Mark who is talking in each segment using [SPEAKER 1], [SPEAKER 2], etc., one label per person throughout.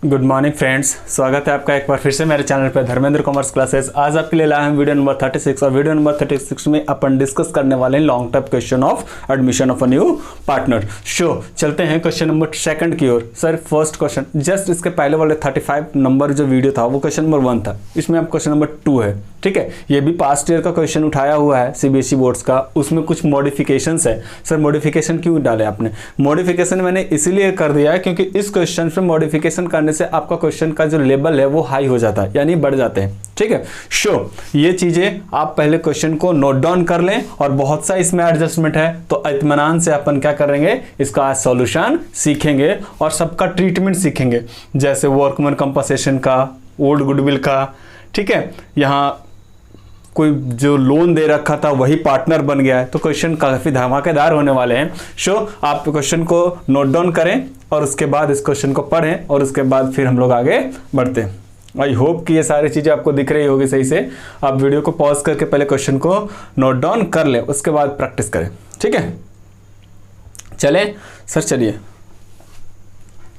[SPEAKER 1] Good morning friends, स्वागत है आपका एक बार फिर से मेरे चैनल पर धर्मेंद्र कॉमर्स क्लासेस। आज आपके लिए लाया हम वीडियो नंबर 36 और वीडियो नंबर 36 में अपन डिस्कस करने वाले हैं long term question of admission of a new partner. चलते हैं क्वेश्चन नंबर सेकंड की ओर। सर फर्स्ट क्वेश्चन जस्ट इसके पहले वाले 35 नंबर जो वीडियो था वो क्वेश्चन नंबर 1 था, इसमें अब क्वेश्चन नंबर 2 है। ठीक है, ये भी पास्ट ईयर का क्वेश्चन उठाया हुआ है सीबीएसई बोर्ड्स का, उसमें कुछ मॉडिफिकेशंस है। सर मॉडिफिकेशन क्यों डाले आपने? मॉडिफिकेशन मैंने इसीलिए कर दिया है क्योंकि इस क्वेश्चन में मॉडिफिकेशन करने से आपका क्वेश्चन का जो लेवल है वो हाई हो जाता है, यानी बढ़ जाते हैं। ठीक है, ये चीजें आप पहले क्वेश्चन को नोट डाउन कर लें और बहुत सा इसमें एडजस्टमेंट है तो इत्मीनान से अपन क्या करेंगे, इसका आज सॉल्यूशन सीखेंगे और सबका ट्रीटमेंट सीखेंगे, जैसे वर्कमैन कंपनसेशन का, ओल्ड गुडविल का। ठीक है, यहाँ कोई जो लोन दे रखा था वही पार्टनर बन गया है, तो क्वेश्चन काफी धमाकेदार होने वाले हैं। आप क्वेश्चन को नोट डाउन करें और उसके बाद इस क्वेश्चन को पढ़ें और उसके बाद फिर हम लोग आगे बढ़ते हैं। आई होप कि ये सारी चीजें आपको दिख रही होगी सही से। आप वीडियो को पॉज करके पहले क्वेश्चन को नोट डाउन कर लें, उसके बाद प्रैक्टिस करें। ठीक है, चले सर, चलिए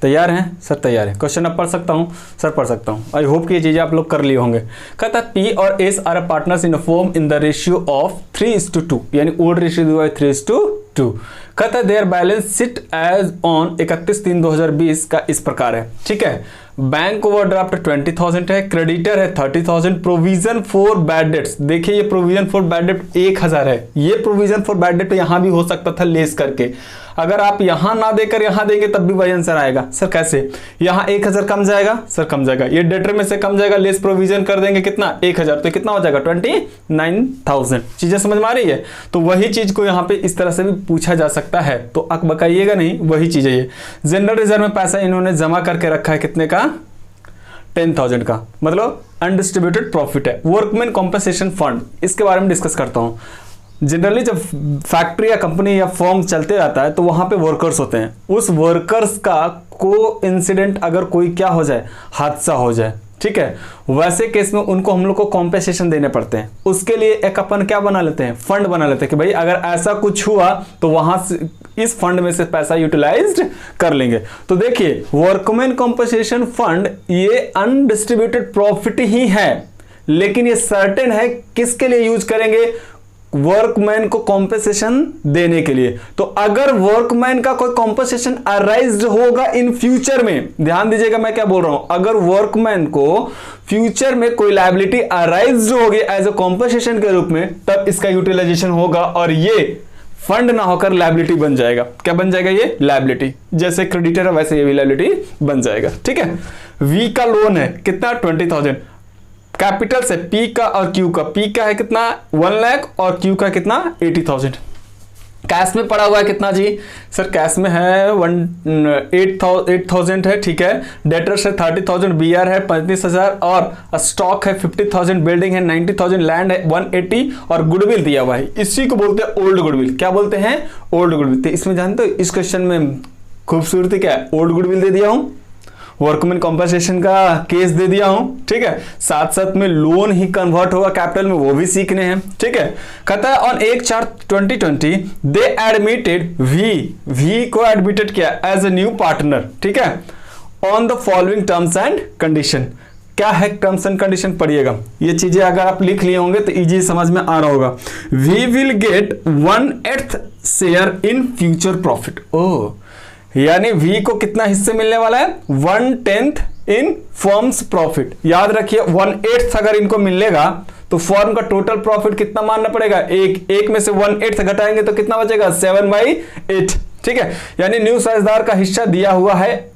[SPEAKER 1] तैयार हैं? सर तैयार है। क्वेश्चन अब पढ़ सकता हूं? सर पढ़ सकता हूं। आई होप कि ये चीजें आप लोग कर लिए होंगे। कहता है पी और S R partners in a firm in the ratio of 3:2, यानी ओल्ड रेशियो 3:2। कहता है their balance sheet as on 31/3/2020 का इस प्रकार है। ठीक है, बैंक ओवरड्राफ्ट 20,000 है, क्रेडिटर है 30,000, प्रोविजन फॉर बैड डेट्स, देखिए ये प्रोविजन फॉर बैड डेट 1,000 है। ये प्रोविजन फॉर बैड डेट यहां भी हो सकता था लेस करके, अगर आप यहां ना देकर यहां देंगे तब भी वही आंसर आएगा। सर कैसे? यहां 1,000 कम जाएगा, सर कम जाएगा, ये डेटर में से कम जाएगा, लेस प्रोविजन कर देंगे कितना 1,000, तो कितना हो जाएगा 29,000। चीजें समझ में आ रही है? तो वही चीज को यहां पे इस तरह से भी पूछा जा सकता है, तो अक बकाइएगा नहीं, वही चीज है ये। जनरल रिजर्व में पैसा इन्होंने जमा करके रखा है कितने का? 10,000 का, मतलब अनडिस्ट्रीब्यूटेड प्रॉफिट है। वर्कमैन कॉम्पनसेशन फंड, इसके बारे में डिस्कस करता हूं। जनरली जब फैक्ट्री या कंपनी या फर्म चलते रहता है तो वहां पे वर्कर्स होते हैं, उस वर्कर्स का को इंसिडेंट अगर कोई क्या हो जाए, हादसा हो जाए, ठीक है, वैसे केस में उनको हम लोग को कॉम्पेंसेशन देने पड़ते हैं। उसके लिए एक अपन क्या बना लेते हैं, फंड बना लेते हैं कि भाई अगर ऐसा कुछ हुआ तो वहां से इस फंड में से पैसा यूटिलाइज्ड कर लेंगे। तो देखिए वर्कमैन कॉम्पेंसेशन फंड ये अनडिस्ट्रीब्यूटेड प्रॉफिट ही है, लेकिन ये सर्टेन है किसके लिए यूज करेंगे, वर्कमैन को कॉम्पेंसेशन देने के लिए। तो अगर वर्कमैन का कोई कॉम्पेंसेशन अराइज्ड होगा इन फ्यूचर में, ध्यान दीजिएगा मैं क्या बोल रहा हूं, अगर वर्कमैन को फ्यूचर में कोई लायबिलिटी अराइज्ड होगी एज अ कॉम्पेंसेशन के रूप में, तब इसका यूटिलाइजेशन होगा और ये फंड ना होकर लायबिलिटी बन जाएगा। क्या बन जाएगा? ये लायबिलिटी, जैसे क्रेडिटर है वैसे ये भी लायबिलिटी बन जाएगा। ठीक है, वी का लोन है कितना 20,000, कैपिटल से पी का और क्यू का, पी का है कितना 1 लाख और क्यू का कितना 80,000। कैश में पड़ा हुआ है कितना जी? सर कैश में है 8,000 है। ठीक है, डेटर्स है 30,000, बीआर है 35,000 और स्टॉक है 50,000, बिल्डिंग है 90,000, लैंड है 180 और गुडविल दिया हुआ है, इसी को बोलते हैं ओल्ड गुडविल। क्या बोलते हैं? Old goodwill. तो इसमें जानते हो इस क्वेश्चन में खूबसूरती क्या है, ओल्ड गुडविल दे दिया हूं, वर्कमैन कॉम्पनसेशन का केस दे दिया हूं, ठीक है, साथ साथ में लोन ही कन्वर्ट होगा कैपिटल में, वो भी सीखने हैं। ठीक है, कहता है ऑन 1/4/2020 दे एडमिटेड वी को एडमिटेड किया एज अ न्यू पार्टनर। ठीक है, on the following terms and condition. क्या है टर्म्स एंड कंडीशन? पढ़िएगा, ये चीजें अगर आप लिख लिए होंगे तो इजी समझ में आ रहा होगा। We will get 1/8 share in future profit. Oh, यानी वी को कितना हिस्से मिलने वाला है? 1/10 इन फर्म्स प्रॉफिट। याद रखिए 1/8 अगर इनको मिलेगा तो फर्म का टोटल प्रॉफिट कितना मानना पड़ेगा? एक में से 1/8 घटाएंगे तो कितना बचेगा? 7/8। ठीक है, यानी न्यू साझेदार का हिस्सा दिया हुआ है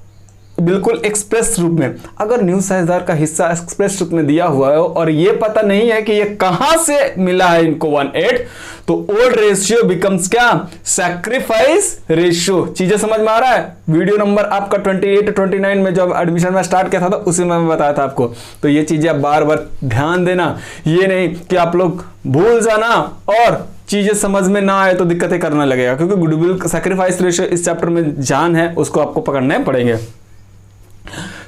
[SPEAKER 1] बिल्कुल एक्सप्रेस रूप में। अगर न्यू साझेदार का हिस्सा एक्सप्रेस रूप में दिया हुआ है और ये पता नहीं है कि ये कहां से मिला है इनको 1/8, तो ओल्ड रेशियो बिकम्स क्या? Sacrifice ratio. चीजें समझ में आ रहा है? वीडियो नंबर आपका 28-29 में जब एडमिशन में स्टार्ट किया था तो उसी में बताया था आपको। तो ये चीजें आप बार बार ध्यान देना, ये नहीं कि आप लोग भूल जाना और चीजें समझ में ना आए तो दिक्कतें करने लगेगा, क्योंकि गुडविल सैक्रिफाइस रेशियो इस चैप्टर में जान है, उसको आपको पकड़ने पड़ेंगे।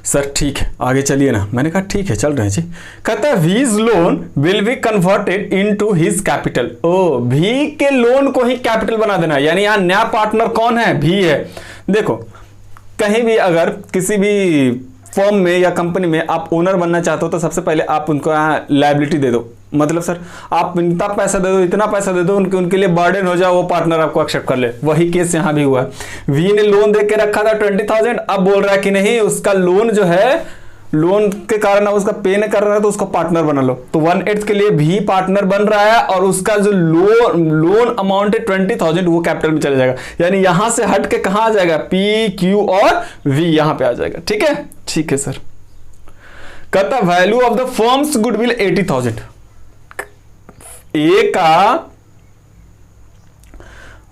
[SPEAKER 1] सर ठीक है आगे चलिए ना, मैंने कहा ठीक है चल रहे हैं जी। कहता है his loan will be converted into his capital. Oh, भी के लोन को ही कैपिटल बना देना, यानी यहां नया पार्टनर कौन है? भी है। देखो कहीं भी अगर किसी भी फर्म में या कंपनी में आप ओनर बनना चाहते हो तो सबसे पहले आप उनको लायबिलिटी दे दो, मतलब सर आप इतना पैसा दे दो, इतना पैसा दे दो, उनके लिए बर्डन हो जाए, वो पार्टनर आपको एक्सेप्ट कर ले। वही केस यहाँ भी हुआ है। वी ने लोन दे के रखा था 20,000, अब बोल रहा है कि नहीं उसका लोन जो है, लोन के कारण उसका पे नहीं कर रहा है तो उसको पार्टनर बना लो। तो 1/8 के लिए भी पार्टनर बन रहा है और उसका जो लोन अमाउंट है 20,000 वो कैपिटल में चला जाएगा, यानी यहां से हट के कहां आ जाएगा, पी क्यू और वी यहां पे आ जाएगा। ठीक है, ठीक है सर। कहता value of the firms goodwill 80,000, ए का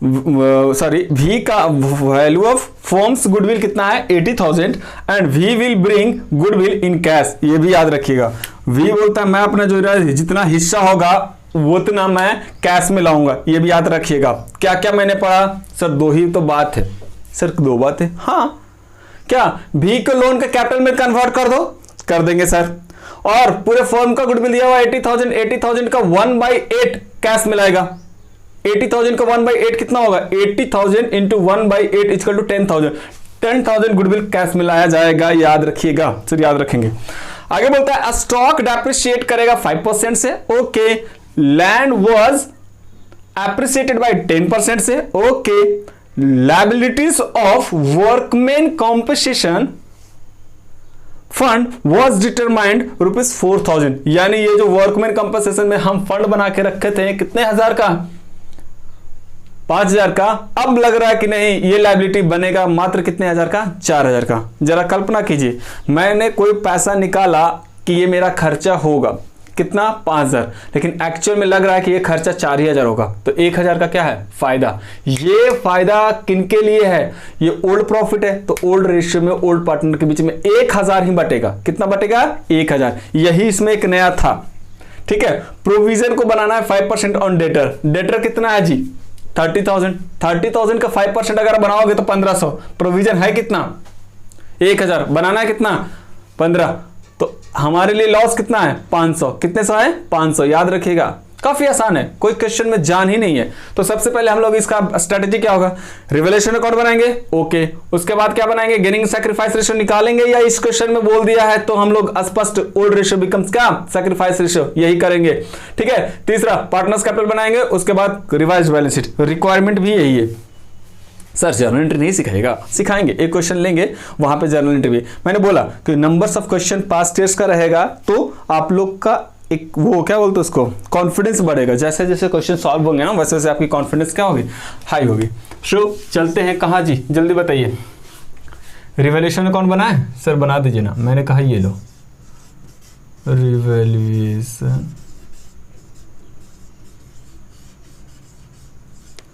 [SPEAKER 1] वी का वैल्यू ऑफ फर्म्स गुडविल कितना है 80,000 and we will bring goodwill in cash. ये भी याद रखिएगा, वी बोलता है मैं अपना जो जितना हिस्सा होगा उतना मैं कैश में लाऊंगा, ये भी याद रखिएगा। क्या क्या मैंने पढ़ा सर, दो ही तो बात है सर, दो बात है। हाँ, क्या वी को लोन का कैपिटल में कन्वर्ट कर दो, कर देंगे सर, और पूरे फर्म का गुडविल दिया हुआ 80,000 का 1/8 कैश मिलाएगा। 80,000 का 1/8 कितना होगा, 80,000 into 1/8 equal to 10,000। 10,000 goodwill cash मिलाया जाएगा, याद रखिएगा सर, याद रखेंगे। आगे बोलता है स्टॉक डेप्रिशिएट करेगा 5% से, okay. Land was appreciated by 10% से, okay. Liabilities of workman compensation fund was determined ₹4,000, यानी ये जो वर्कमैन कंपनसेशन में हम फंड बना के रखे थे कितने हजार का, 5,000 का, अब लग रहा है कि नहीं ये लायबिलिटी बनेगा मात्र कितने हजार का, 4,000 का। जरा कल्पना कीजिए, मैंने कोई पैसा निकाला कि ये मेरा खर्चा होगा कितना, 5,000, लेकिन एक्चुअल में लग रहा है कि ये खर्चा 4,000 होगा, तो 1,000 का क्या है फायदा। ये फायदा किनके लिए है, ये ओल्ड प्रॉफिट है, तो ओल्ड रेशियो में ओल्ड पार्टनर के बीच में 1,000 ही बटेगा। कितना बटेगा, 1,000। यही इसमें एक नया था। ठीक है, प्रोविजन को बनाना है 5% ऑन डेटर। डेटर कितना है जी, 30,000। 30,000 का 5% अगर बनाओगे तो 1,500। प्रोविजन है कितना, 1,000, बनाना है कितना, 15, तो हमारे लिए लॉस कितना है, 500। कितने सौ है, 500, याद रखिएगा। काफी आसान है, कोई क्वेश्चन में जान ही नहीं है। तो सबसे पहले हम लोग इसका स्ट्रेटेजी क्या होगा, रिवैल्यूएशन अकाउंट बनाएंगे, ओके। उसके बाद क्या बनाएंगे, गेनिंग सैक्रिफाइस रेशियो निकालेंगे, या इस क्वेश्चन में बोल दिया है तो हम लोग स्पष्ट ओल्ड रेशियो बिकम्स क्या, सैक्रिफाइस रेशियो, यही करेंगे। ठीक है, तीसरा पार्टनर्स कैपिटल बनाएंगे, उसके बाद रिवाइज्ड बैलेंस शीट। रिक्वायरमेंट भी यही है सर, जर्नल एंट्री नहीं सिखाएगा, सिखाएंगे, एक क्वेश्चन लेंगे वहां पे जर्नल एंट्री भी। मैंने बोला कि numbers of question past years का रहेगा तो आप लोग का एक वो क्या बोलते हैं उसको, कॉन्फिडेंस बढ़ेगा। जैसे जैसे क्वेश्चन सॉल्व होंगे ना वैसे वैसे आपकी कॉन्फिडेंस क्या होगी, हाई होगी। सो चलते हैं कहाँ जी, जल्दी बताइए। रिवैल्यूएशन अकाउंट बना है सर, बना दीजिए ना, मैंने कहा ये लो रिवैल्यूएशन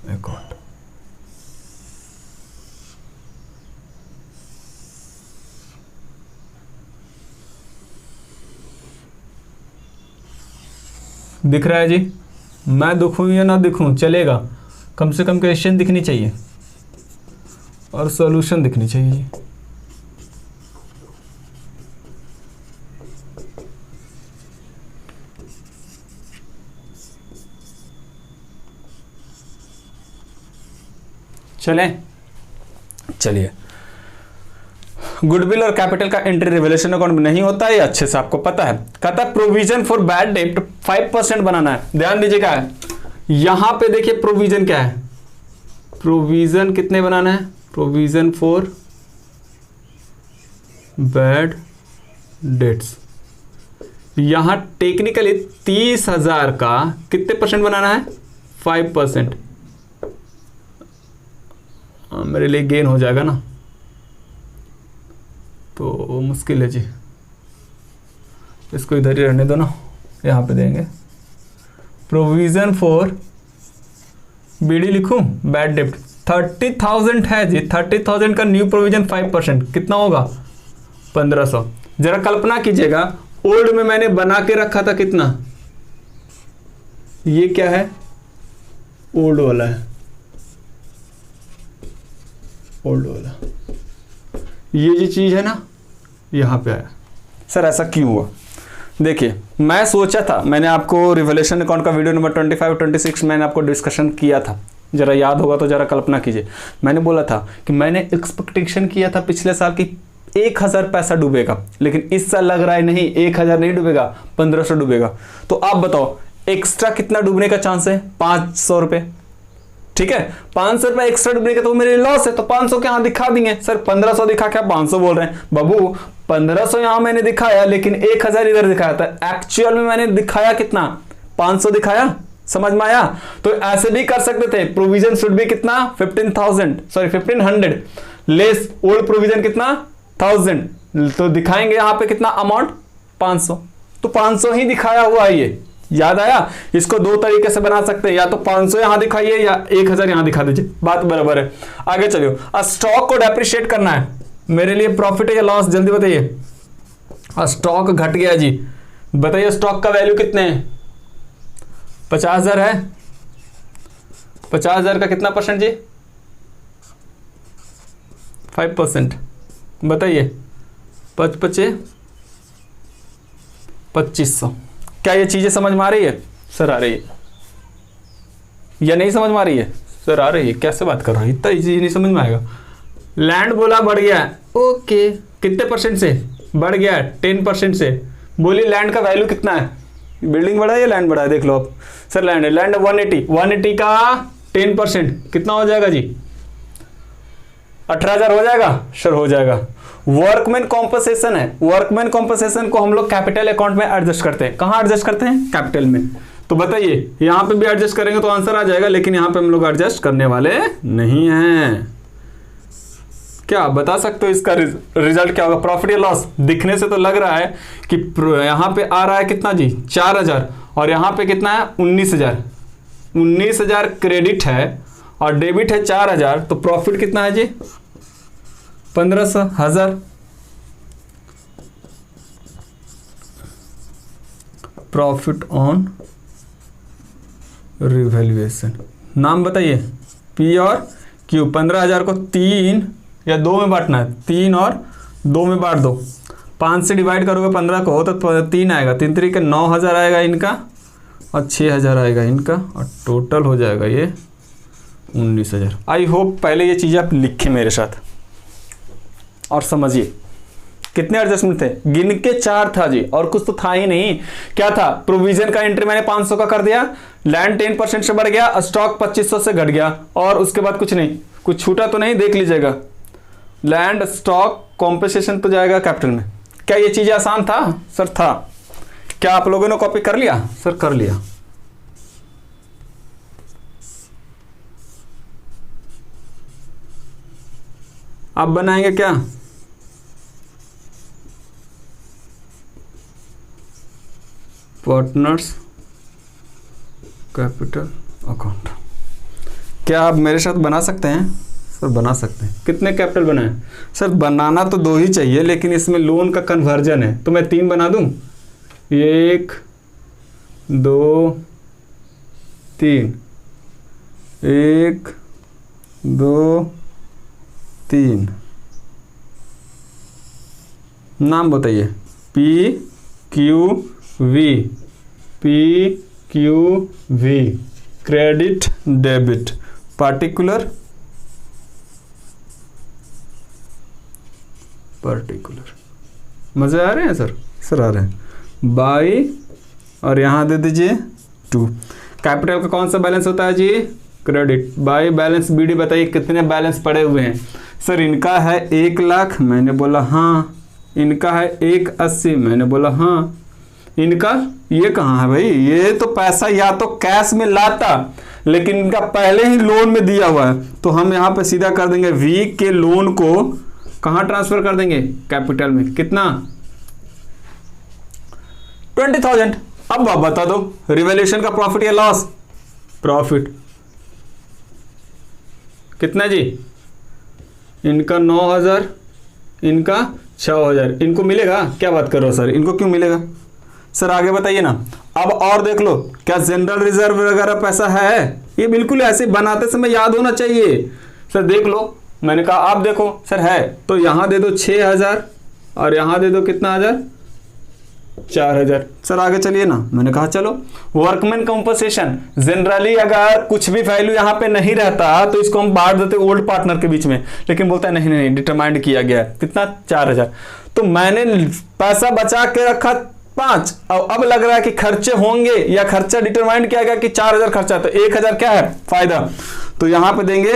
[SPEAKER 1] अकाउंट। दिख रहा है जी, मैं दिखूं या ना दिखूं चलेगा, कम से कम क्वेश्चन दिखनी चाहिए और सॉल्यूशन दिखनी चाहिए। चलिए, गुडविल और कैपिटल का एंट्री रिवैल्यूएशन अकाउंट में नहीं होता है, अच्छे से आपको पता है। कहता है प्रोविजन फॉर बैड डेट 5% बनाना है। ध्यान दीजिएगा, यहां पे देखिए प्रोविजन क्या है, प्रोविजन कितने बनाना है, प्रोविजन फॉर बैड डेट्स। यहां टेक्निकली 30,000 का कितने परसेंट बनाना है, 5%। मेरे लिए गेन हो जाएगा ना, तो मुश्किल है जी, इसको इधर ही रहने दो ना, यहाँ पे देंगे प्रोविजन फॉर बीडी लिखूं बैड डेट 30,000 है जी, 30,000 का न्यू प्रोविजन 5% कितना होगा, 1,500। जरा कल्पना कीजिएगा, ओल्ड में मैंने बना के रखा था कितना, ये क्या है, ओल्ड वाला है, ओल्ड वाला, ये जो चीज है ना यहां पे आया। सर ऐसा क्यों हुआ, देखिए मैं सोचा था, मैंने आपको रिवैल्यूएशन अकाउंट का वीडियो नंबर 25 26 मैंने आपको डिस्कशन किया था, जरा याद होगा तो जरा कल्पना कीजिए। मैंने बोला था कि मैंने एक्सपेक्टेशन किया था पिछले साल की 1000 पैसा डूबेगा, लेकिन इस साल लग रहा है नहीं 1000 नहीं डूबेगा, 1500 डूबेगा। तो आप बताओ एक्स्ट्रा कितना डूबने का चांस है? 500 रुपए। ठीक है, 500 रुपए एक्स्ट्रा डूबने का तो मेरे लॉस है, तो 500 के यहां दिखा देंगे। सर 1500 दिखा के आप 500 बोल रहे हैं। बाबू 1500 यहां मैंने दिखाया, लेकिन 1000 इधर दिखाया था। एक्चुअल में मैंने दिखाया कितना? 500 दिखाया। समझ में आया? तो ऐसे भी कर सकते थे, प्रोविजन शुड भी कितना 1500 लेस ओल्ड प्रोविजन कितना 1000, तो दिखाएंगे यहां पे कितना अमाउंट 500। तो 500 ही दिखाया हुआ है। ये याद आया? इसको दो तरीके से बना सकते हैं, या तो 500 यहां दिखाइए या 1000 यहां दिखा दीजिए, बात बराबर है। आगे चलिए, स्टॉक को डेप्रिशिएट करना है मेरे लिए, प्रॉफिट है या लॉस जल्दी बताइए। स्टॉक घट गया जी, बताइए स्टॉक का वैल्यू कितने है? 50,000 है। 50,000 का कितना परसेंट जी? 5%। बताइए 2500। क्या ये चीजें समझ में आ रही है? सर आ रही है या नहीं समझ में आ रही है? सर आ रही है। कैसे बात कर रहा है, इतना चीज नहीं समझ में आएगा। लैंड बोला बढ़ गया, ओके कितने परसेंट से बढ़ गया? 10% से। बोलिए लैंड का वैल्यू कितना है? बिल्डिंग बढ़ा है या लैंड बढ़ा है? देख लो आप। सर लैंड है, लैंड 180 का 10% कितना हो जाएगा जी? 18,000 हो जाएगा? सर हो जाएगा। वर्कमैन कॉम्पनसेशन है, वर्कमैन कॉम्पनसेशन को हम लोग कैपिटल अकाउंट में एडजस्ट करते हैं। कहां एडजस्ट करते हैं? कैपिटल में। तो बताइए यहां पे भी एडजस्ट करेंगे तो आंसर आ जाएगा, लेकिन यहां पे हम लोग एडजस्ट करने वाले नहीं हैं। क्या बता सकते हो इसका रिजल्ट क्या होगा? प्रॉफिट या लॉस? दिखने से तो लग रहा है कि यहां पे आ रहा है कितना जी? 4000, और यहां पे कितना है? 19,000। 19,000 क्रेडिट है और डेबिट है 4000, तो प्रॉफिट कितना है जी? 15,000। Profit on revaluation. नाम बताइए। पी और क्यू। 15,000 को 3 या 2 में बांटना है। 3 और 2 में बांट दो। 5 से डिवाइड करोगे 15 को तो 3 आएगा। 3 3 के 9,000 आएगा इनका, और 6,000 आएगा इनका, और टोटल हो जाएगा ये 19,000। आई होप पहले ये चीज़ आप लिखें मेरे साथ और समझिए कितने एडजस्टमेंट थे। गिन के 4 था जी, और कुछ तो था ही नहीं। क्या था? प्रोविजन का एंट्री मैंने 500 का कर दिया, लैंड 10% से बढ़ गया, स्टॉक 2500 से घट गया, और उसके बाद कुछ नहीं। कुछ छूटा तो नहीं? देख लीजिएगा। लैंड, स्टॉक, कॉम्पेंसेशन तो जाएगा कैपिटल में। क्या ये चीज़ आसान था? सर था। क्या आप लोगों ने कॉपी कर लिया? सर कर लिया। आप बनाएंगे क्या? Partners capital account. क्या आप मेरे साथ बना सकते हैं? सर बना सकते हैं। कितने कैपिटल बनाएं? सर बनाना तो 2 ही चाहिए, लेकिन इसमें लोन का कन्वर्जन है, तो मैं 3 बना दूं। 1 2 3, 1 2 3। नाम बताइए। P Q V. P Q V. Credit debit. Particular मजे आ रहे हैं सर? सर आ रहे हैं। बाई, और यहां दे दीजिए 2। कैपिटल का कौन सा बैलेंस होता है जी? क्रेडिट। By balance BD. बताइए कितने बैलेंस पड़े हुए हैं? सर इनका है 1 लाख, मैंने बोला हाँ। इनका है 180, मैंने बोला हाँ। इनका ये कहाँ है भाई? ये तो पैसा या तो कैश में लाता, लेकिन इनका पहले ही लोन में दिया हुआ है, तो हम यहाँ पे सीधा कर देंगे वी के लोन को कहाँ ट्रांसफर कर देंगे? कैपिटल में। कितना? 20,000। अब आप बता दो रिवैल्यूएशन का प्रॉफिट या लॉस? प्रॉफिट कितना जी? इनका 9,000, इनका 6,000। इनको मिलेगा? क्या बात कर रहे हो सर, इनको क्यों मिलेगा? सर आगे बताइए ना। अब और देख लो, क्या जनरल रिजर्व वगैरह पैसा है? ये बिल्कुल ऐसे बनाते समय याद होना चाहिए। सर देख लो, मैंने कहा आप देखो। सर है तो यहां दे दो 6,000, और यहां दे दो कितना 1000? 4000। सर आगे चलिए ना, मैंने कहा चलो। वर्कमैन कंपनसेशन, जनरली अगर कुछ भी वैल्यू यहाँ पे नहीं रहता तो इसको हम बांट देते ओल्ड पार्टनर के बीच में, लेकिन बोलता है नहीं नहीं डिटरमाइंड किया गया है कितना 4000। तो मैंने पैसा बचा के रखा 5 और अब लग रहा है कि खर्चे होंगे या खर्चा डिटरमाइंड किया गया कि 4000 खर्चा, तो 1000 क्या है फायदा। तो यहां पे देंगे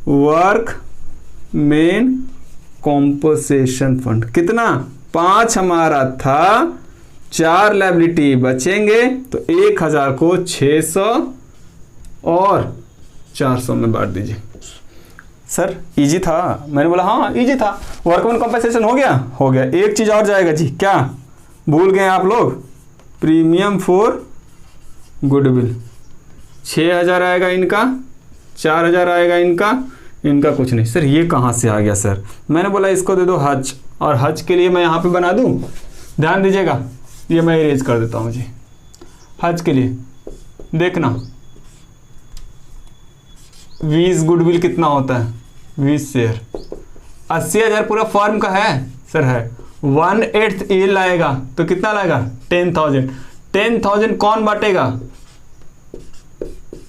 [SPEAKER 1] वर्क मेन कॉम्पनसेशन फंड, कितना 5 हमारा था, 4 लायबिलिटी बचेंगे तो 1000 को 600 और 400 में बांट दीजिए। सर इजी था, मैंने बोला हाँ इजी था। वर्कमैन कॉम्पनसेशन हो गया, हो गया। एक चीज और जाएगा जी, क्या भूल गए आप लोग, प्रीमियम फॉर गुडविल 6000 आएगा इनका, 4000 आएगा इनका, इनका कुछ नहीं। सर ये कहाँ से आ गया सर, मैंने बोला इसको दे दो हज, और हज के लिए मैं यहाँ पे बना दूँ, ध्यान दीजिएगा, ये मैं इरेज कर देता हूँ जी। हज के लिए देखना 20 गुडविल कितना होता है, 20 शेयर, 80,000 पूरा फर्म का है सर, है 1/8 ये लाएगा तो कितना लाएगा 10,000। 10,000 कौन बांटेगा,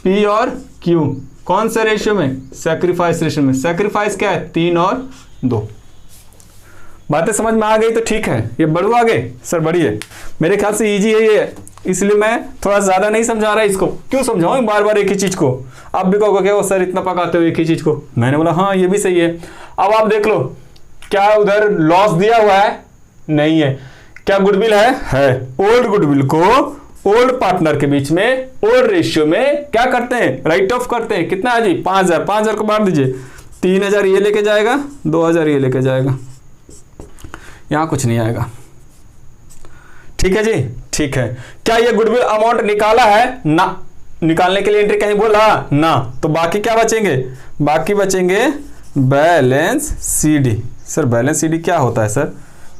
[SPEAKER 1] पी और क्यू, कौन सा रेशियो में, सैक्रिफाइस रेशियो में। सैक्रिफाइस क्या है 3 और 2। बातें समझ में आ गई तो ठीक है। ये बढ़ू आगे सर, बढ़िए, मेरे ख्याल से इजी है ये, इसलिए मैं थोड़ा ज्यादा नहीं समझा रहा इसको। क्यों समझाऊं बार बार एक ही चीज को, आप भी कहोगे क्या सर इतना पकाते हो एक ही चीज को, मैंने बोला हाँ ये भी सही है। अब आप देख लो क्या उधर लॉस दिया हुआ है, नहीं है, क्या गुडविल है। ओल्ड गुडविल को ओल्ड पार्टनर के बीच में ओल्ड रेशियो में क्या करते हैं, राइट ऑफ करते हैं। कितना है जी 5000, 5000 को बांट दीजिए, 3000 ये लेके जाएगा, 2000 ये लेके जाएगा, यहां कुछ नहीं आएगा। ठीक है जी, ठीक है। क्या ये गुडविल अमाउंट निकाला है ना, निकालने के लिए एंट्री कहीं बोला ना, तो बाकी क्या बचेंगे, बाकी बचेंगे balance CD. Sir balance CD क्या होता है सर,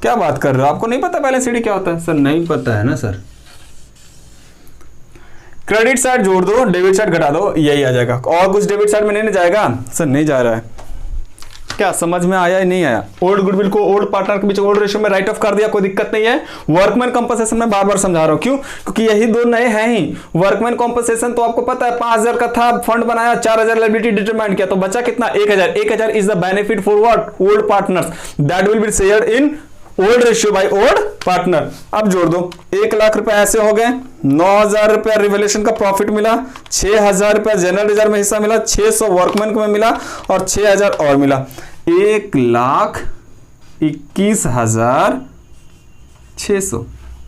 [SPEAKER 1] क्या बात कर रहे हो, आपको नहीं पता बैलेंस सीडी क्या होता है। सर नहीं पता है ना सर, क्रेडिट साइड जोड़ दो, डेबिट साइड घटा दो, यही आ जाएगा। और कुछ डेबिट साइड में नहीं जाएगा सर, नहीं जा रहा है। क्या समझ में आया या नहीं आया। ओल्ड गुडविल को ओल्ड पार्टनर के बीच ओल्ड रेशियो में राइट ऑफ कर दिया, कोई दिक्कत नहीं है। वर्कमैन कंपनसेशन में बार बार समझा रहा हूं, क्यों, क्योंकि यही दो नए हैं ही। वर्कमैन कंपनसेशन तो आपको पता है 5000 का था, फंड बनाया, 4000 लायबिलिटी डिटरमाइन किया, तो बचा कितना 1000। 1000 is the benefit for what, old partners, that will be shared in old ratio by old partner. अब जोड़ दो, 1 लाख रुपए ऐसे हो गए, 9000 रुपया रिवोल्यूशन का प्रॉफिट मिला, 6000 रुपया जनरल रिजर्व में हिस्सा मिला, 600 वर्कमैन को में मिला और 6000 और मिला, 1,21,600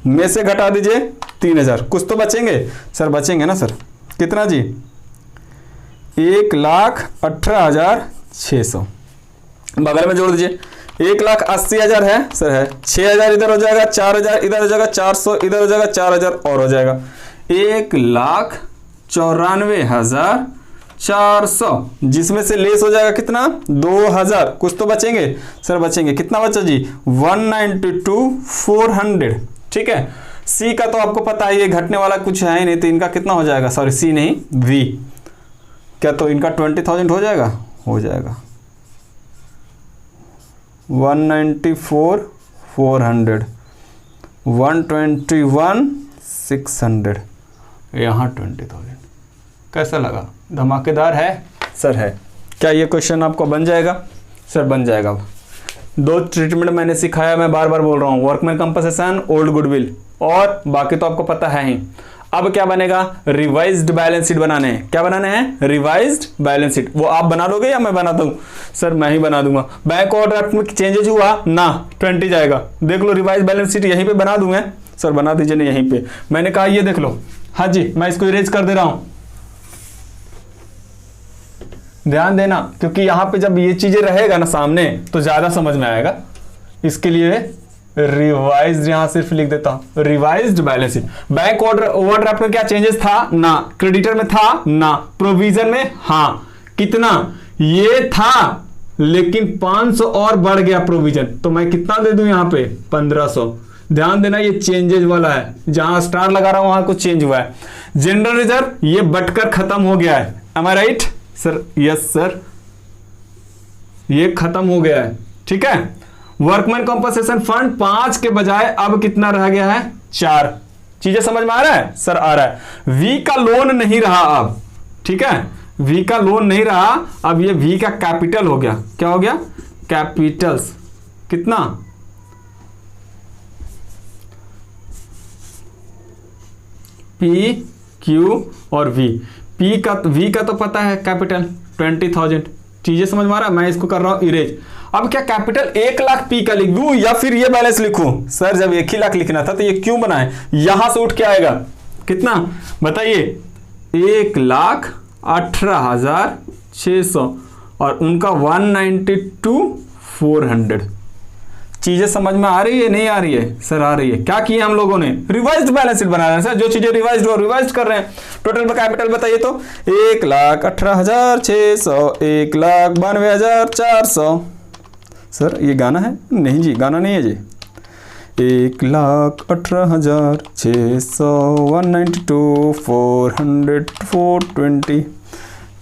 [SPEAKER 1] में से घटा दीजिए 3000, कुछ तो बचेंगे सर, बचेंगे ना सर, कितना जी 1,18,600। बगल में जोड़ दीजिए, 1,80,000 है सर, है 6000 इधर हो जाएगा, 4000 इधर हो जाएगा, 400 इधर हो जाएगा, 4000 और हो जाएगा, 1,94,400, जिसमें से लेस हो जाएगा कितना 2000, कुछ तो बचेंगे सर, बचेंगे, कितना बचा जी 192,400। ठीक है, सी का तो आपको पता है ये घटने वाला कुछ है ही नहीं, तो इनका कितना हो जाएगा, सॉरी सी नहीं वी, क्या तो इनका 20,000 हो जाएगा, हो जाएगा 194,400, 121,600, यहाँ 20,000। कैसा लगा, धमाकेदार है सर, है। क्या ये क्वेश्चन आपको बन जाएगा सर, बन जाएगा। दो ट्रीटमेंट मैंने सिखाया, मैं बार बार बोल रहा हूँ, वर्कमैन कंपनसेशन, ओल्ड गुडविल, और बाकी तो आपको पता है ही। अब क्या बनेगा, रिवाइज्ड बैलेंस शीट बनाने हैं। क्या बनाने हैं, रिवाइज्ड बैलेंस शीट। वो आप बना लोगे या मैं बना दूं सर, मैं ही बना दूंगा। बैंक ओवरड्राफ्ट में चेंजेस हुआ ना 20 जाएगा, देख लो रिवाइज बैलेंस शीट यहीं पे बना दूंगा सर, बना दीजिए ना यहीं पे, मैंने कहा ये देख लो। हाँ जी, मैं इसको इरेज कर दे रहा हूं, ध्यान देना, क्योंकि यहां पे जब ये चीजें रहेगा ना सामने तो ज्यादा समझ में आएगा, इसके लिए रिवाइज यहां सिर्फ लिख देता हूं, revised balance sheet. Bank overdraft में क्या चेंजेस था ना, क्रेडिटर में था ना, प्रोविजन में हाँ, कितना ये था, लेकिन 500 और बढ़ गया प्रोविजन, तो मैं कितना दे दूं यहां पे 1500। ध्यान देना ये चेंजेस वाला है, जहां स्टार लगा रहा हूं वहां कुछ चेंज हुआ है। जनरल रिजर्व ये बटकर खत्म हो गया है, एम आई राइट सर, यस सर, ये खत्म हो गया है। ठीक है, वर्कमैन कॉम्पनसेशन फंड 5 के बजाय अब कितना रह गया है, 4। चीजें समझ में आ रहा है सर? आ रहा है। वी का लोन नहीं रहा अब, ठीक है, वी का लोन नहीं रहा, अब ये वी का कैपिटल हो गया। क्या हो गया? कैपिटल्स। कितना? पी क्यू और वी। वी का तो पता है कैपिटल 20,000। चीजें समझ में आ रहा है? मैं इसको कर रहा हूं इरेज। अब क्या कैपिटल 1 लाख पी का लिख दूं या फिर ये बैलेंस लिखूं? सर जब 1 ही लाख लिखना था तो ये क्यों बनाए? यहां से उठ के आएगा कितना बताइए? 1,18,600 और उनका 192,400। चीजें समझ में आ रही है नहीं आ रही है? सर आ रही है। क्या किया हम लोगों ने? रिवाइज्ड बैलेंस शीट बना रहे हैं सर। जो चीजें रिवाइज्ड हो रिवाइज्ड कर रहे हैं। टोटल कैपिटल बताइए तो 1,18,600, 1,92,400। सर ये गाना है? नहीं जी, गाना नहीं है जी। 1,18,600, 192,400, 420,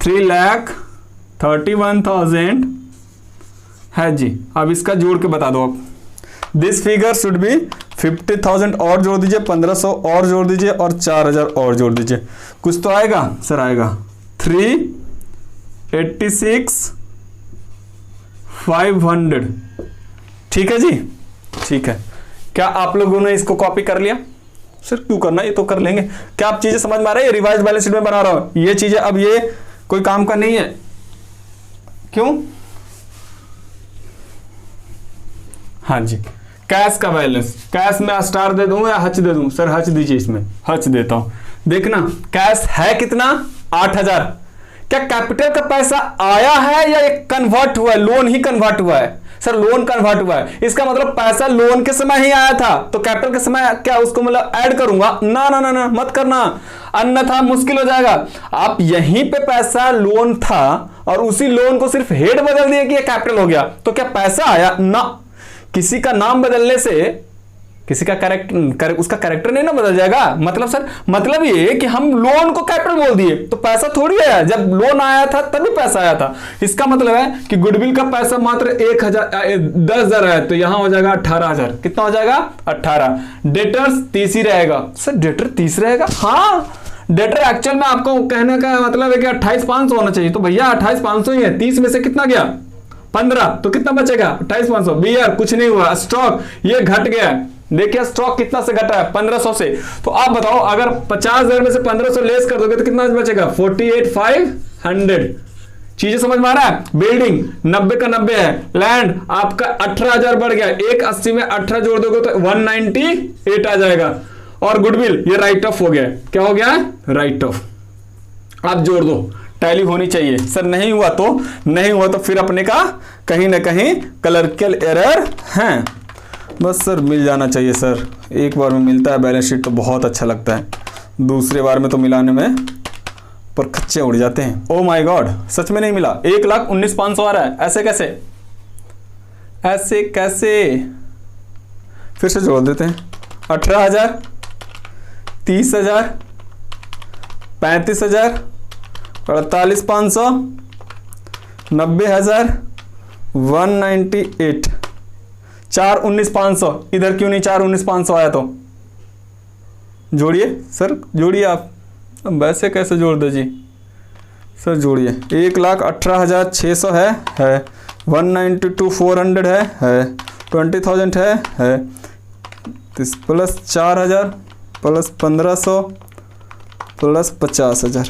[SPEAKER 1] 3,31,000 है जी। अब इसका जोड़ के बता दो आप। दिस फिगर शुड बी 50,000 और जोड़ दीजिए, 1,500 और जोड़ दीजिए और 4,000 और जोड़ दीजिए। कुछ तो आएगा सर? आएगा 386,500। ठीक है जी, ठीक है। क्या आप लोगों ने इसको कॉपी कर लिया? सर क्यों करना, ये तो कर लेंगे। क्या आप चीजें समझ में आ रही है? रिवाइज बैलेंस शीट में बना रहा हूं ये चीजें। अब ये कोई काम का नहीं है। क्यों? हाँ जी, कैश का बैलेंस। कैश में स्टार दे दूं या हच दे दूं? सर हच दीजिए, इसमें हच देता हूं। देखना कैश है कितना? 8,000। क्या कैपिटल का पैसा आया है या एक कन्वर्ट हुआ है? लोन ही कन्वर्ट हुआ है सर, लोन कन्वर्ट हुआ है। इसका मतलब पैसा लोन के समय ही आया था, तो कैपिटल के समय क्या उसको मतलब ऐड करूंगा? ना ना ना ना, मत करना, अन्यथा मुश्किल हो जाएगा। आप यहीं पे पैसा लोन था और उसी लोन को सिर्फ हेड बदल दिया कि ये कैपिटल हो गया, तो क्या पैसा आया? ना। किसी का नाम बदलने से किसी का कैरेक्टर उसका कैरेक्टर नहीं ना बदल जाएगा। मतलब सर मतलब ये कि हम लोन को कैपिटल बोल दिए तो पैसा थोड़ी आया। जब लोन आया था तभी पैसा आया था। इसका मतलब है कि गुडविल का पैसा मात्र 10,000 है, तो यहां हो जाएगा 18,000। कितना हो जाएगा? 18। डेटर्स 30 ही रहेगा। सर डेटर 30 रहेगा? हाँ, डेटर एक्चुअल में आपको कहने का मतलब है कि 28,500 होना चाहिए, तो भैया 28,500 ही है। 30 में से कितना गया? 15, तो कितना बचेगा? 28,500। बियर कुछ नहीं हुआ। स्टॉक ये घट गया, देखिए स्टॉक कितना से घटा है? 1,500 से। तो आप बताओ अगर 50,000 में से 1,500 लेस कर दोगे तो कितना बचेगा? 48,500। चीजें समझ में आ रहा है? बिल्डिंग 90 का 90 है। लैंड आपका 18,000 बढ़ गया। 180 में 18 जोड़ दोगे तो 198 आ जाएगा। और गुडविल ये राइट ऑफ हो गया। क्या हो गया? Right of. आप जोड़ दो, टैली होनी चाहिए। सर नहीं हुआ तो नहीं हुआ तो फिर अपने का कहीं ना कहीं क्लर्कियल एरर है। बस सर मिल जाना चाहिए सर। एक बार में मिलता है बैलेंस शीट तो बहुत अच्छा लगता है, दूसरे बार में तो मिलाने में पर खच्चे उड़ जाते हैं। ओ माय गॉड, सच में नहीं मिला। 1,19,500 आ रहा है। ऐसे कैसे? ऐसे कैसे? फिर से जोड़ देते हैं। 18,000, 30,000, 35,000, 48,500, 90,000, 198, 4,19,500। इधर क्यों नहीं 4,19,500 आया? तो जोड़िए सर, जोड़िए आप। वैसे कैसे जोड़ दो जी सर? जोड़िए। 1,18,600 है 192,400 है 20,000 है प्लस 4,000 प्लस 1,500 प्लस 50,000,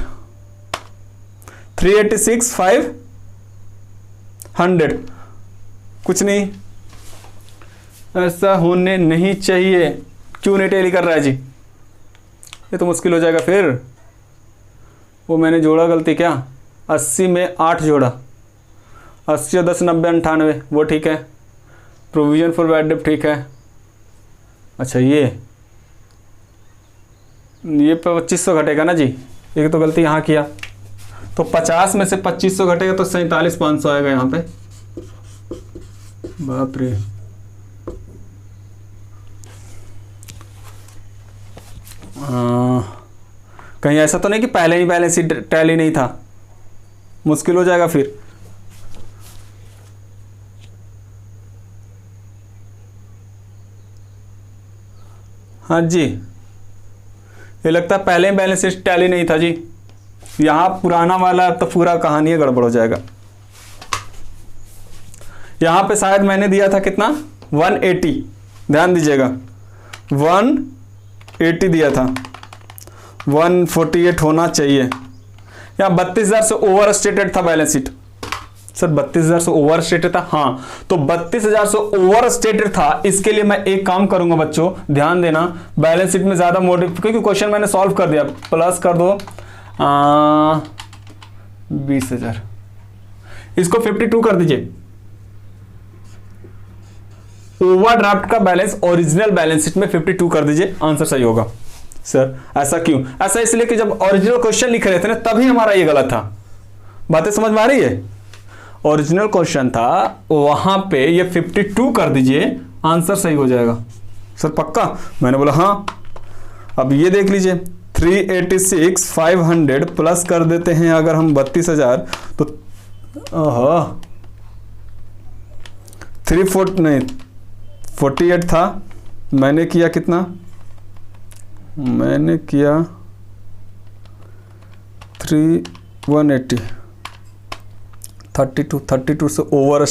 [SPEAKER 1] 386,500। कुछ नहीं, ऐसा होने नहीं चाहिए। क्यों नहीं टैली कर रहा है जी? ये तो मुश्किल हो जाएगा फिर। वो मैंने जोड़ा गलती क्या? 80 में 8 जोड़ा। 80 और 10 90 98, वो ठीक है। प्रोविजन फॉर बैड डेब्ट ठीक है। अच्छा ये 2500 घटेगा ना जी। एक तो गलती यहाँ किया, तो 50 में से 2500 घटेगा तो 47,500 आएगा यहाँ पे। बाप रे, कहीं ऐसा तो नहीं कि पहले ही बैलेंस शीट टैली नहीं था? मुश्किल हो जाएगा फिर। हाँ जी, ये लगता है पहले ही बैलेंस शीट टैली नहीं था जी, यहाँ पुराना वाला तो पूरा कहानी है गड़बड़ हो जाएगा। यहाँ पे शायद मैंने दिया था कितना 180, ध्यान दीजिएगा 180 दिया था, 148 होना चाहिए। यहाँ 32,000 से ओवर स्टेटेड था बैलेंस शीट। सर 32,000 से ओवर स्टेटेड था, हाँ तो 32,000 से ओवर स्टेटेड था। इसके लिए मैं एक काम करूंगा बच्चों, ध्यान देना, बैलेंस शीट में ज्यादा मोडिफ, क्योंकि क्वेश्चन मैंने सॉल्व कर दिया, प्लस कर दो 20,000, इसको 52 कर दीजिए। ओवरड्राफ्ट का बैलेंस ओरिजिनल बैलेंस शीट में 52 कर दीजिए, आंसर सही होगा। सर ऐसा क्यों? ऐसा इसलिए कि जब ओरिजिनल क्वेश्चन लिख रहे थे ना तभी हमारा ये गलत था। बातें समझ में आ रही है? ओरिजिनल क्वेश्चन था वहां पे ये 52 कर दीजिए, आंसर सही हो जाएगा। सर पक्का? मैंने बोला हाँ। अब ये देख लीजिए 386 500 प्लस कर देते हैं अगर हम 32,000 तो 48 था। मैंने किया कितना? मैंने किया 180, 32 से ओवर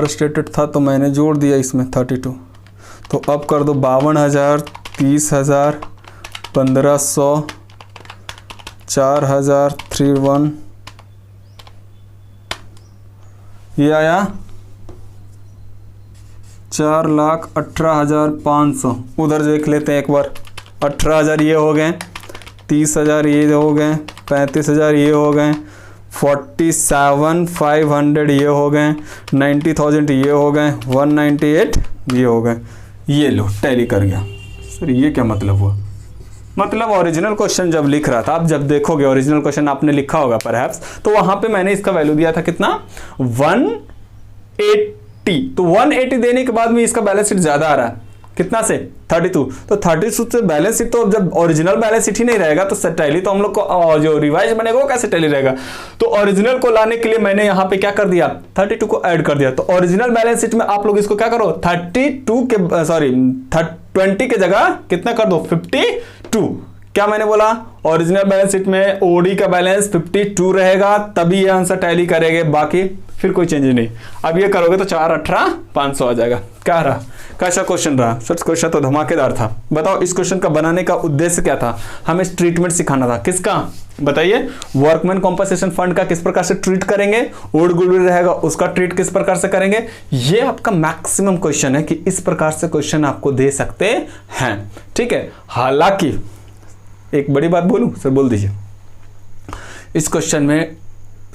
[SPEAKER 1] स्टेटेड था, तो मैंने जोड़ दिया इसमें 32। तो अब कर दो 52,000, 30,000, 1,500, 4,000, 31, ये आया 4,18,500। उधर देख लेते हैं एक बार, 18,000 ये हो गए, 30,000 ये हो गए, 35,000 ये हो गए, 47,500 ये हो गए, 90,000 ये हो गए, 198 ये हो गए। ये लो टैली कर गया। सर ये क्या मतलब हुआ? मतलब ओरिजिनल क्वेश्चन जब लिख रहा था, आप जब देखोगे ओरिजिनल क्वेश्चन आपने लिखा होगा परहैप्स, तो वहां पे मैंने इसका वैल्यू दिया था कितना 180। तो 180 देने के बाद में इसका बैलेंस शीट ज्यादा आ रहा है, कितना से 32। तो 32 से बैलेंस शीट, तो जब ओरिजिनल बैलेंस शीट ही नहीं रहेगा तो टैली तो हम लोग को जो रिवाइज बनेगा वो कैसे टैली रहेगा? तो ओरिजिनल को लाने के लिए मैंने यहाँ पे क्या कर दिया 32 को ऐड कर दिया। तो ओरिजिनल बैलेंस शीट में आप लोग इसको क्या करो 20 के जगह कितना कर दो 52। क्या मैंने बोला? ओरिजिनल बैलेंस शीट में ओडी का बैलेंस 52 रहेगा, तभी ये आंसर टैली करेंगे, बाकी फिर कोई चेंज नहीं। अब ये करोगे तो 4,18,500 आ जाएगा। क्या रहा? कैसा क्वेश्चन रहा? सर क्वेश्चन तो धमाकेदार था। बताओ इस क्वेश्चन का बनाने का उद्देश्य क्या था? हमें ट्रीटमेंट सिखाना था। किसका बताइए? वर्कमैन कॉम्पनसेशन फंड का किस प्रकार से ट्रीट करेंगे, ओल्ड गुडविल रहेगा उसका ट्रीट किस प्रकार से करेंगे। ये आपका मैक्सिमम क्वेश्चन है कि इस प्रकार से क्वेश्चन आपको दे सकते हैं, ठीक है। हालांकि एक बड़ी बात बोलूं? सर बोल दीजिए। इस क्वेश्चन में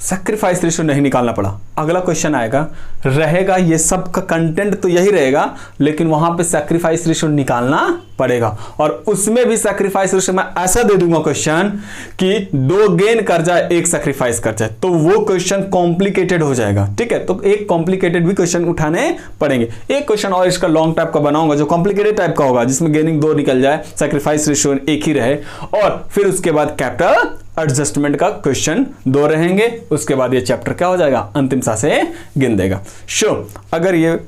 [SPEAKER 1] सैक्रिफाइस रेशियो नहीं निकालना पड़ा। अगला क्वेश्चन आएगा, रहेगा ये सब का कंटेंट तो यही रहेगा, लेकिन वहां पे सैक्रिफाइस रेशियो निकालना पड़ेगा। और उसमें भी सैक्रिफाइस रेशियो मैं ऐसा दे दूंगा क्वेश्चन कि 2 गेन कर जाए 1 सैक्रिफाइस कर जाए, तो वो क्वेश्चन कॉम्प्लिकेटेड हो जाएगा, ठीक है। तो एक कॉम्प्लिकेटेड भी क्वेश्चन उठाने पड़ेंगे। एक क्वेश्चन और इसका लॉन्ग टाइप का बनाऊंगा जो कॉम्प्लिकेटेड टाइप का होगा, जिसमें गेनिंग 2 निकल जाए, सैक्रिफाइस रेशियो एक ही रहे, और फिर उसके बाद कैपिटल एडजस्टमेंट का क्वेश्चन 2 रहेंगे। उसके बाद ये चैप्टर क्या हो जाएगा? अंतिम सा से गिन देगा। अगर ये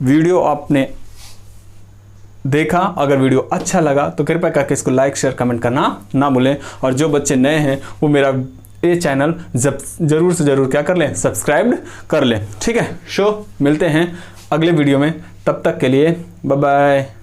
[SPEAKER 1] वीडियो आपने देखा, अगर वीडियो अच्छा लगा तो कृपया करके इसको लाइक शेयर कमेंट करना ना भूलें। और जो बच्चे नए हैं वो मेरा ये चैनल जरूर से जरूर क्या कर लें, सब्सक्राइब कर लें, ठीक है। मिलते हैं अगले वीडियो में, तब तक के लिए बाय बाय।